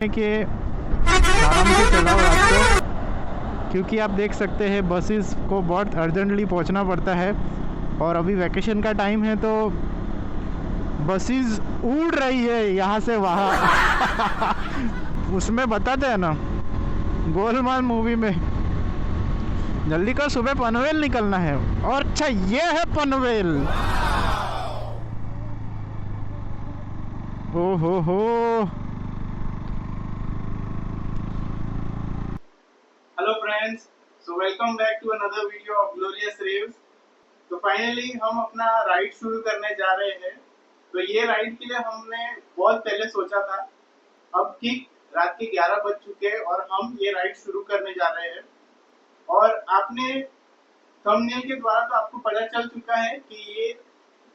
कि आराम से चलाओ रात को, क्योंकि आप देख सकते हैं बसेस को बहुत अर्जेंटली पहुंचना पड़ता है और अभी वैकेशन का टाइम है तो बसेस उड़ रही है यहाँ से वहाँ। उसमें बताते हैं ना गोलमाल मूवी में, जल्दी कर सुबह पनवेल निकलना है। और अच्छा ये है पनवेल। ओ हो। Hello friends, so welcome back to another video of glorious revs. तो फाइनली हम अपना राइड शुरू करने जा रहे हैं। तो ये राइड के लिए हमने बहुत पहले सोचा था। अब ठीक रात के 11 बज चुके हैं और हम ये राइड शुरू करने जा रहे हैं। और आपने थंबनेल के द्वारा तो आपको पता चल चुका है कि ये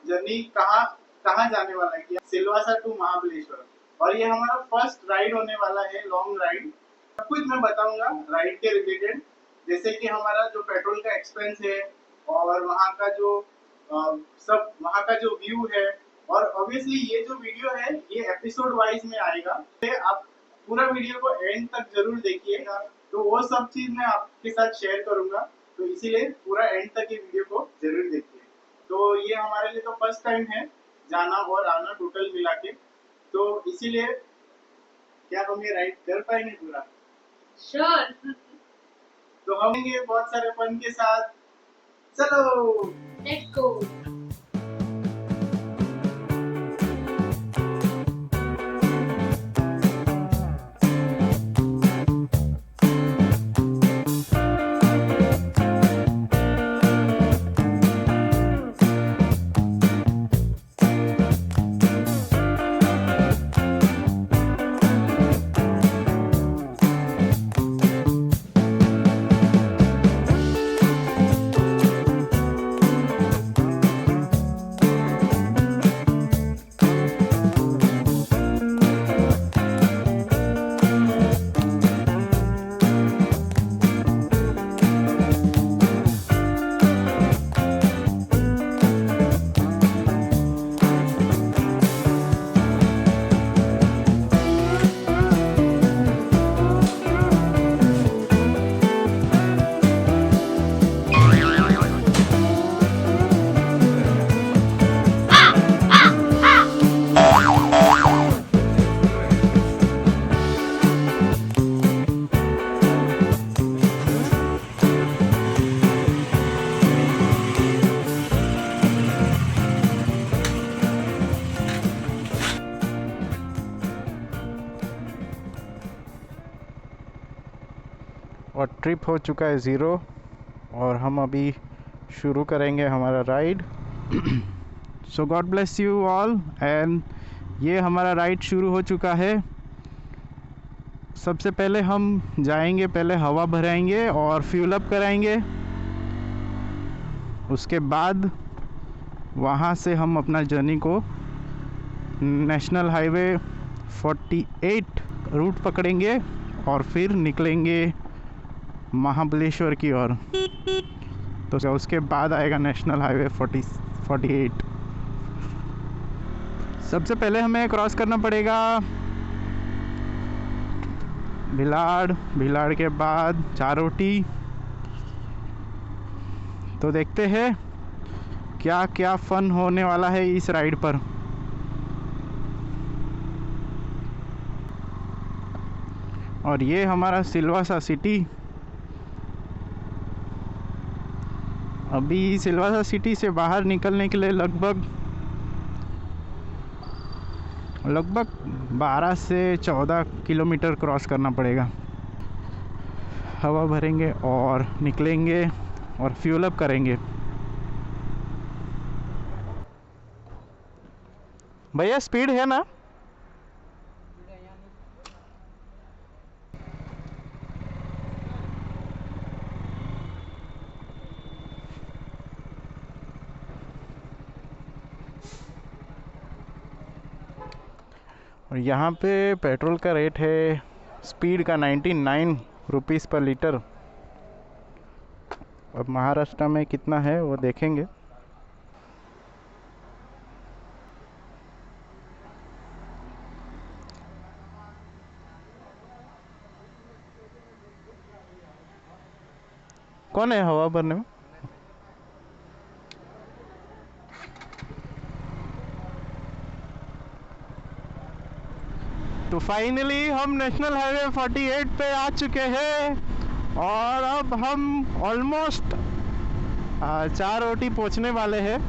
जर्नी कहाँ कहाँ जाने वाला है, कि सिलवासा टू महाबलेश्वर। और ये हमारा फर्स्ट राइड होने वाला है, लॉन्ग राइड। सब कुछ मैं बताऊंगा राइड के रिलेटेड, जैसे कि हमारा जो पेट्रोल का एक्सपेंस है और वहाँ का जो सब वहाँ का जो व्यू है। और ऑब्वियसली ये जो वीडियो है ये एपिसोड वाइज में आएगा, तो आप पूरा वीडियो को एंड तक जरूर देखिएगा। तो वो सब चीज मैं आपके साथ शेयर करूंगा, तो इसीलिए पूरा एंड तक ये वीडियो को जरूर देखिए। तो ये हमारे लिए तो फर्स्ट टाइम है जाना और आना टोटल मिला के, तो इसीलिए क्या हम ये राइड कर पाएंगे पूरा? श्योर। तो हम ये बहुत सारे फन के साथ, चलो लेट्स गो। और ट्रिप हो चुका है 0 और हम अभी शुरू करेंगे हमारा ride. So God bless you all. And ये हमारा राइड शुरू हो चुका है। सबसे पहले हम जाएंगे, पहले हवा भराएंगे और फ्यूल अप कराएंगे। उसके बाद वहाँ से हम अपना जर्नी को नेशनल हाईवे 48 रूट पकड़ेंगे और फिर निकलेंगे महाबलेश्वर की ओर। तो उसके बाद आएगा नेशनल हाईवे 48। सबसे पहले हमें क्रॉस करना पड़ेगा भिलाड़ के बाद चारोटी। तो देखते हैं क्या क्या फन होने वाला है इस राइड पर। और ये हमारा सिलवासा सिटी। अभी सिलवासा सिटी से बाहर निकलने के लिए लगभग 12 से 14 किलोमीटर क्रॉस करना पड़ेगा। हवा भरेंगे और निकलेंगे और फ्यूल अप करेंगे। भैया स्पीड है ना? और यहाँ पे पेट्रोल का रेट है स्पीड का 99 रुपीज़ पर लीटर। अब महाराष्ट्र में कितना है वो देखेंगे। कौन है हवा भरने में? तो फाइनली हम नेशनल हाईवे 48 पे आ चुके हैं और अब हम ऑलमोस्ट 4 ओटी पहुंचने वाले हैं।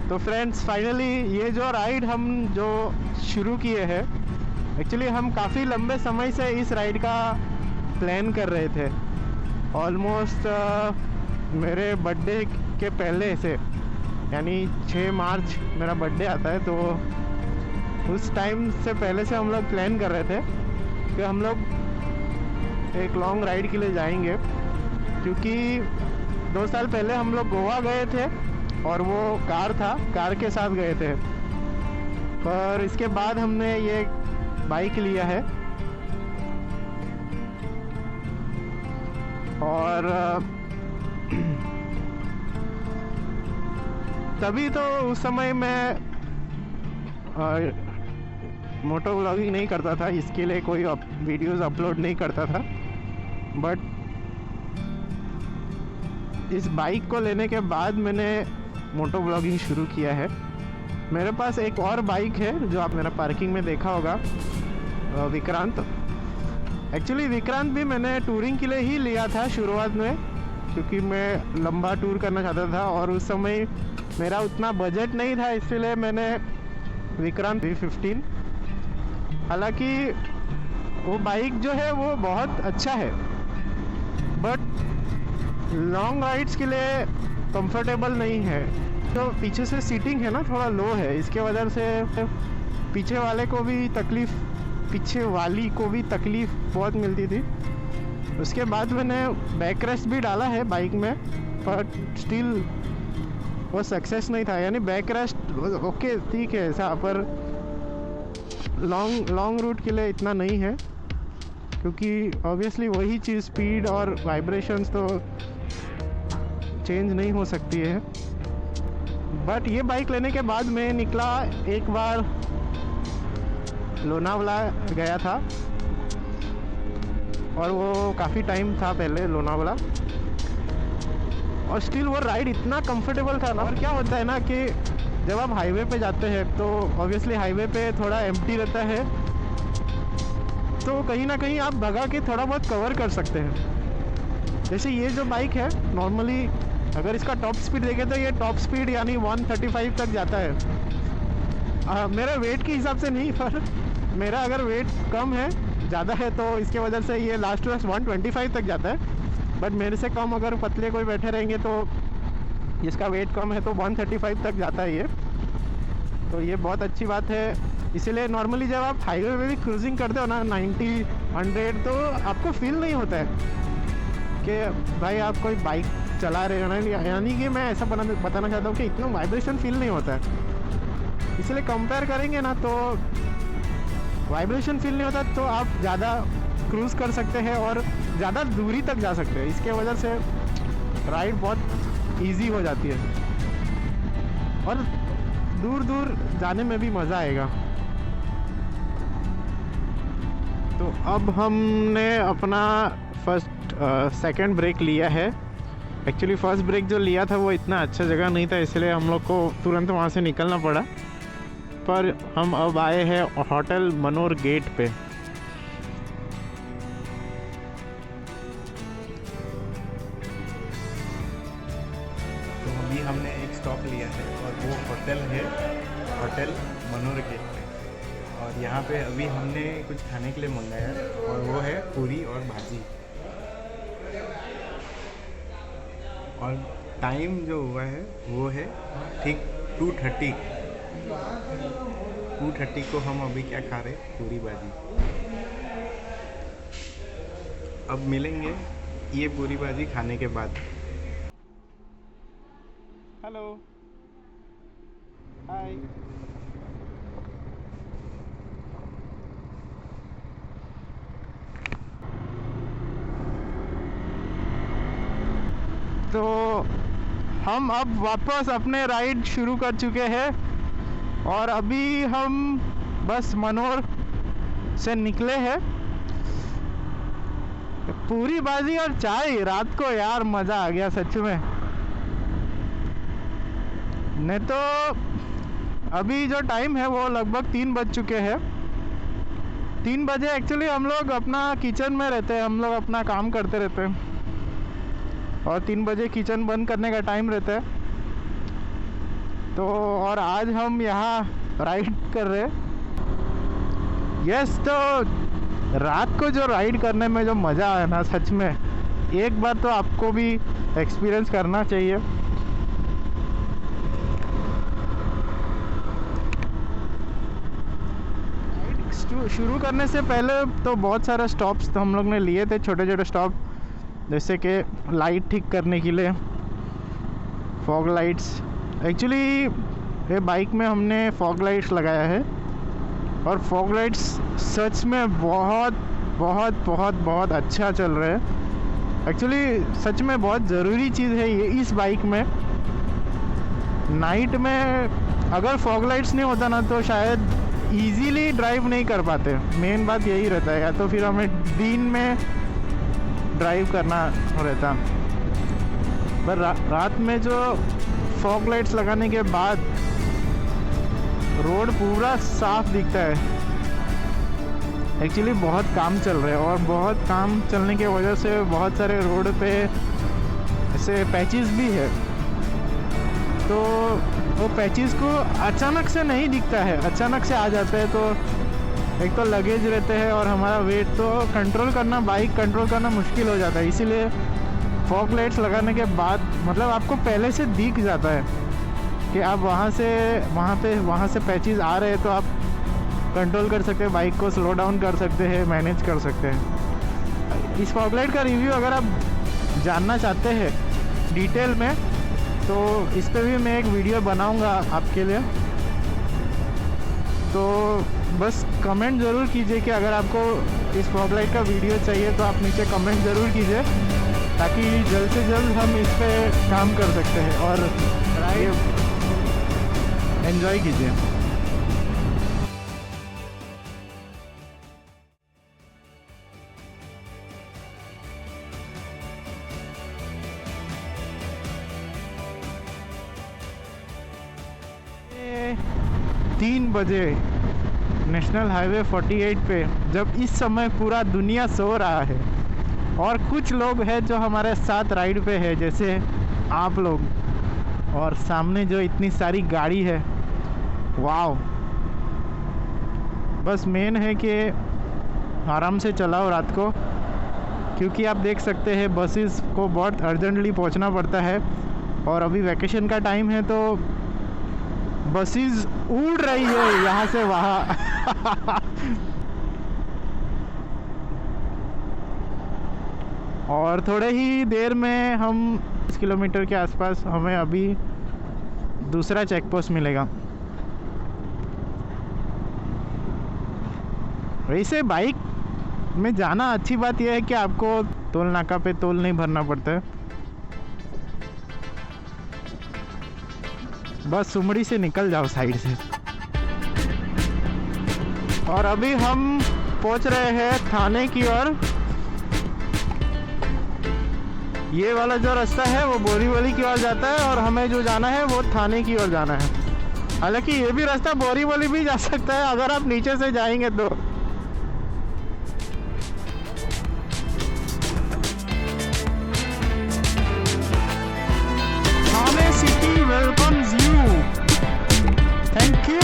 तो फ्रेंड्स फाइनली ये जो राइड हम जो शुरू किए हैं, एक्चुअली हम काफ़ी लंबे समय से इस राइड का प्लान कर रहे थे। ऑलमोस्ट मेरे बर्थडे के पहले से, यानी 6 मार्च मेरा बर्थडे आता है, तो उस टाइम से पहले से हम लोग प्लान कर रहे थे कि हम लोग एक लॉन्ग राइड के लिए जाएंगे। क्योंकि 2 साल पहले हम लोग गोवा गए थे और वो कार के साथ गए थे, पर इसके बाद हमने ये बाइक लिया है। और तभी तो उस समय मैं मोटो व्लॉगिंग नहीं करता था, इसके लिए कोई वीडियोस अपलोड नहीं करता था। बट इस बाइक को लेने के बाद मैंने मोटो व्लॉगिंग शुरू किया है। मेरे पास एक और बाइक है जो आप मेरा पार्किंग में देखा होगा, विक्रांत। एक्चुअली विक्रांत भी मैंने टूरिंग के लिए ही लिया था शुरुआत में, क्योंकि मैं लंबा टूर करना चाहता था और उस समय मेरा उतना बजट नहीं था, इसलिए मैंने विक्रांत V15। हालांकि वो बाइक जो है वो बहुत अच्छा है, बट लॉन्ग राइड्स के लिए कंफर्टेबल नहीं है। तो पीछे से सीटिंग है ना थोड़ा लो है, इसके वजह से पीछे वाली को भी तकलीफ़ बहुत मिलती थी। उसके बाद मैंने बैक रेस्ट भी डाला है बाइक में, पर स्टिल वो सक्सेस नहीं था। यानी बैक रेस्ट ओके ठीक है ऐसा, पर लॉन्ग रूट के लिए इतना नहीं है, क्योंकि ऑब्वियसली वही चीज़ स्पीड और वाइब्रेशंस तो चेंज नहीं हो सकती है। बट ये बाइक लेने के बाद मैं निकला, एक बार लोनावला गया था, और वो काफ़ी टाइम था पहले लोनावला, और स्टिल वो राइड इतना कंफर्टेबल था ना। और क्या होता है ना कि जब आप हाईवे पे जाते हैं तो ऑब्वियसली हाईवे पे थोड़ा एम्प्टी रहता है, तो कहीं ना कहीं आप भगा के थोड़ा बहुत कवर कर सकते हैं। जैसे ये जो बाइक है, नॉर्मली अगर इसका टॉप स्पीड देखें तो ये टॉप स्पीड यानी 135 तक जाता है। मेरे वेट के हिसाब से नहीं, पर मेरा अगर वेट कम है, ज़्यादा है, तो इसके वजह से ये लास्ट 125 तक जाता है। बट मेरे से कम अगर पतले कोई बैठे रहेंगे तो जिसका वेट कम है तो 135 तक जाता है ये। तो ये बहुत अच्छी बात है। इसीलिए नॉर्मली जब आप हाईवे पे भी क्रूजिंग करते हो ना 90, 100, तो आपको फील नहीं होता है कि भाई आप कोई बाइक चला रहे हो ना। यानी कि मैं ऐसा बताना चाहता हूँ कि इतना वाइब्रेशन फील नहीं होता है। इसलिए कंपेयर करेंगे ना तो वाइब्रेशन फील नहीं होता, तो आप ज़्यादा क्रूज़ कर सकते हैं और ज़्यादा दूरी तक जा सकते हैं। इसके वजह से राइड बहुत इजी हो जाती है और दूर दूर जाने में भी मज़ा आएगा। तो अब हमने अपना सेकंड ब्रेक लिया है। एक्चुअली फर्स्ट ब्रेक जो लिया था वो इतना अच्छा जगह नहीं था, इसलिए हम लोग को तुरंत वहाँ से निकलना पड़ा। पर हम अब आए हैं होटल मनोर गेट पे। तो अभी हमने एक स्टॉप लिया है और वो होटल है, होटल मनोर गेट पे। और यहाँ पे अभी हमने कुछ खाने के लिए मंगाया है और वो है पूरी और भाजी। और टाइम जो हुआ है वो है ठीक 2:30 को हम अभी क्या खा रहे, पूरी भाजी। अब मिलेंगे ये पूरी भाजी खाने के बाद। हेलो, हाय। तो हम अब वापस अपने राइड शुरू कर चुके हैं और अभी हम बस मनोर से निकले हैं। पूरी बाजी और चाय रात को यार, मज़ा आ गया सच में। नहीं तो अभी जो टाइम है वो लगभग 3 बज चुके हैं। 3 बजे एक्चुअली हम लोग अपना किचन में रहते हैं, हम लोग अपना काम करते रहते हैं और 3 बजे किचन बंद करने का टाइम रहता है। तो और आज हम यहाँ राइड कर रहे हैं। यस, तो रात को जो राइड करने में जो मज़ा आया ना, सच में एक बार तो आपको भी एक्सपीरियंस करना चाहिए। शुरू करने से पहले तो बहुत सारे स्टॉप्स तो हम लोग ने लिए थे, छोटे छोटे स्टॉप, जैसे कि लाइट ठीक करने के लिए, फॉग लाइट्स। एक्चुअली ये बाइक में हमने फॉग लाइट्स लगाया है और फॉग लाइट्स सच में बहुत बहुत बहुत बहुत अच्छा चल रहा है। एक्चुअली सच में बहुत ज़रूरी चीज़ है ये इस बाइक में। नाइट में अगर फॉग लाइट्स नहीं होता ना तो शायद इजीली ड्राइव नहीं कर पाते। मेन बात यही रहता है, या तो फिर हमें दिन में ड्राइव करना रहता। पर रात में जो फॉग लाइट्स लगाने के बाद रोड पूरा साफ दिखता है। एक्चुअली बहुत काम चल रहा है और बहुत काम चलने की वजह से बहुत सारे रोड पे ऐसे पैचेस भी है। तो वो पैचेस को अचानक से नहीं दिखता है, अचानक से आ जाता है। तो एक तो लगेज रहते हैं और हमारा वेट तो कंट्रोल करना, बाइक कंट्रोल करना मुश्किल हो जाता है। इसीलिए फॉग लाइट्स लगाने के बाद मतलब आपको पहले से दिख जाता है कि आप वहाँ से पैचेस आ रहे हैं, तो आप कंट्रोल कर सकते हैं, बाइक को स्लो डाउन कर सकते हैं, मैनेज कर सकते हैं। इस फॉग लाइट का रिव्यू अगर आप जानना चाहते हैं डिटेल में तो इस पे भी मैं एक वीडियो बनाऊंगा आपके लिए। तो बस कमेंट ज़रूर कीजिए कि अगर आपको इस फॉग लाइट का वीडियो चाहिए तो आप नीचे कमेंट ज़रूर कीजिए, ताकि जल्द से जल्द हम इस पे काम कर सकते हैं और राइड एंजॉय कीजिए। तीन बजे नेशनल हाईवे 48 पे, जब इस समय पूरा दुनिया सो रहा है और कुछ लोग हैं जो हमारे साथ राइड पे है, जैसे आप लोग, और सामने जो इतनी सारी गाड़ी है, वाव। बस मेन है कि आराम से चलाओ रात को, क्योंकि आप देख सकते हैं बसेस को बहुत अर्जेंटली पहुंचना पड़ता है और अभी वैकेशन का टाइम है तो बसेस उड़ रही है यहाँ से वहाँ। और थोड़े ही देर में हम 10 किलोमीटर के आसपास हमें अभी दूसरा चेक पोस्ट मिलेगा। वैसे बाइक में जाना अच्छी बात यह है कि आपको टोल नाका पे टोल नहीं भरना पड़ता है, बस सुमड़ी से निकल जाओ साइड से। और अभी हम पहुंच रहे हैं थाने की ओर। ये वाला जो रास्ता है वो बोरीवली की ओर जाता है और हमें जो जाना है वो थाने की ओर जाना है। हालांकि ये भी रास्ता बोरीवली भी जा सकता है अगर आप नीचे से जाएंगे तो। Thane city welcomes you, thank you.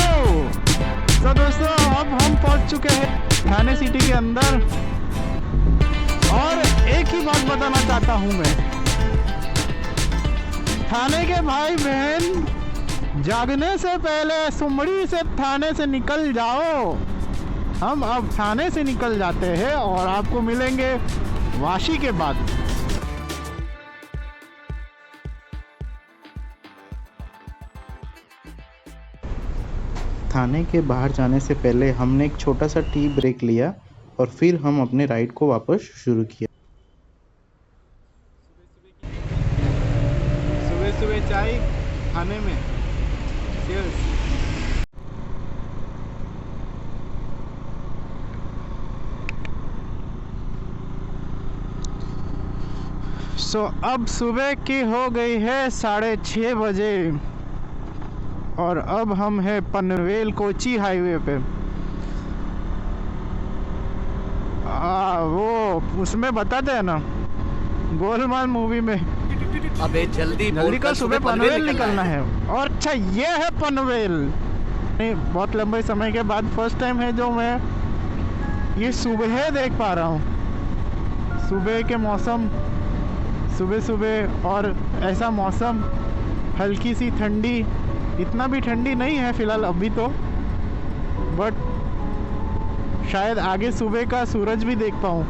तो दोस्तों अब हम पहुंच चुके हैं थाने सिटी के अंदर और एक ही बात बताना चाहता हूं मैं, थाने के भाई बहन, जागने से पहले सुमड़ी से थाने से निकल जाओ। हम अब थाने से निकल जाते हैं और आपको मिलेंगे वाशी के बाद। थाने के बाहर जाने से पहले हमने एक छोटा सा टी ब्रेक लिया और फिर हम अपने राइड को वापस शुरू किया। सुबह सुबह चाय थाने में। Cheers। अब सुबह की हो गई है 6:30 बजे और अब हम हैं पनवेल कोची हाईवे पे। वो उसमें बताते हैं ना, गोलमाल मूवी में, अबे जल्दी का सुबह पनवेल निकलना है। और अच्छा, ये है पनवेल। बहुत लंबे समय के बाद फर्स्ट टाइम है जो मैं ये सुबह देख पा रहा हूँ। सुबह के मौसम, सुबह सुबह और ऐसा मौसम, हल्की सी ठंडी, इतना भी ठंडी नहीं है फिलहाल अभी तो, बट शायद आगे सुबह का सूरज भी देख पाऊँ,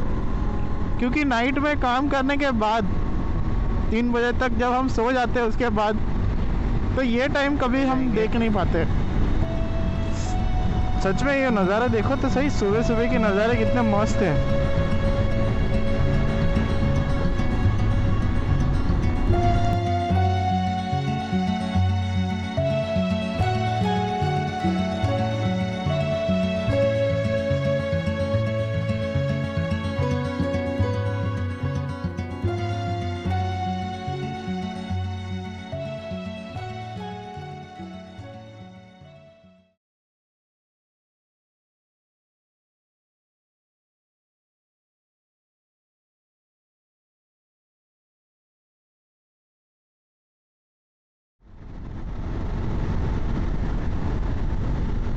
क्योंकि नाइट में काम करने के बाद 3 बजे तक जब हम सो जाते हैं उसके बाद, तो ये टाइम कभी हम देख नहीं पाते। सच में ये नज़ारा देखो तो सही, सुबह सुबह के नज़ारे कितने मस्त हैं।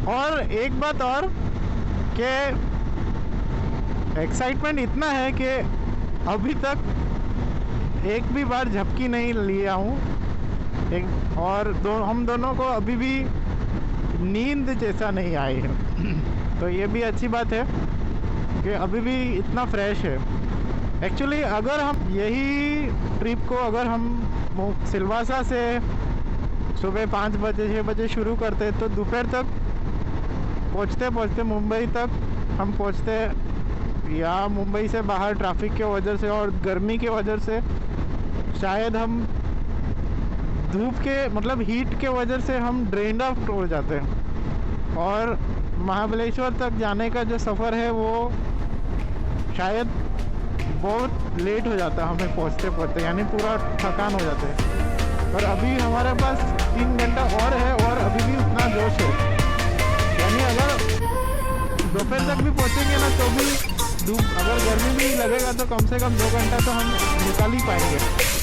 और एक बात और कि एक्साइटमेंट इतना है कि अभी तक एक भी बार झपकी नहीं लिया हूँ, और हम दोनों को अभी भी नींद जैसा नहीं आई है। तो ये भी अच्छी बात है कि अभी भी इतना फ्रेश है। एक्चुअली अगर हम यही ट्रिप को अगर हम सिलवासा से सुबह 5 बजे 6 बजे शुरू करते तो दोपहर तक पहुँचते मुंबई तक हम पहुँचते, या मुंबई से बाहर ट्रैफिक के वजह से और गर्मी के वजह से शायद हम धूप के मतलब हीट के वजह से हम ड्रेन आउट हो जाते हैं, और महाबलेश्वर तक जाने का जो सफ़र है वो शायद बहुत लेट हो जाता है हमें पहुँचते, यानी पूरा थकान हो जाते हैं। पर अभी हमारे पास 3 घंटा और है और अभी भी उतना जोश है, यानी अगर दोपहर तक भी पहुँचेंगे ना तो भी धूप, अगर गर्मी भी लगेगा तो कम से कम 2 घंटा तो हम निकाल ही पाएंगे।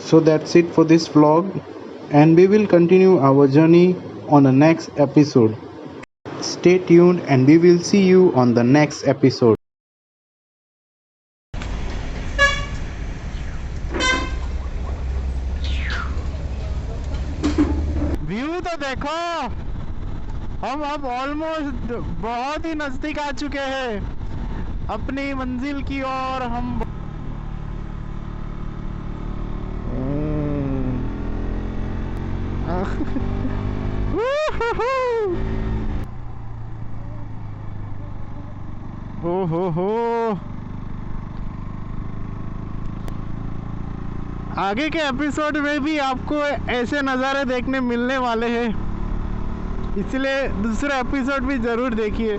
So that's it for this vlog, and we will continue our journey on the next episode. Stay tuned and we will see you on the next episode. View तो देखो, हम अब ऑलमोस्ट बहुत ही नजदीक आ चुके हैं अपनी मंजिल की ओर। हम हो आगे के एपिसोड में भी आपको ऐसे नज़ारे देखने मिलने वाले हैं, इसलिए दूसरा एपिसोड भी ज़रूर देखिए।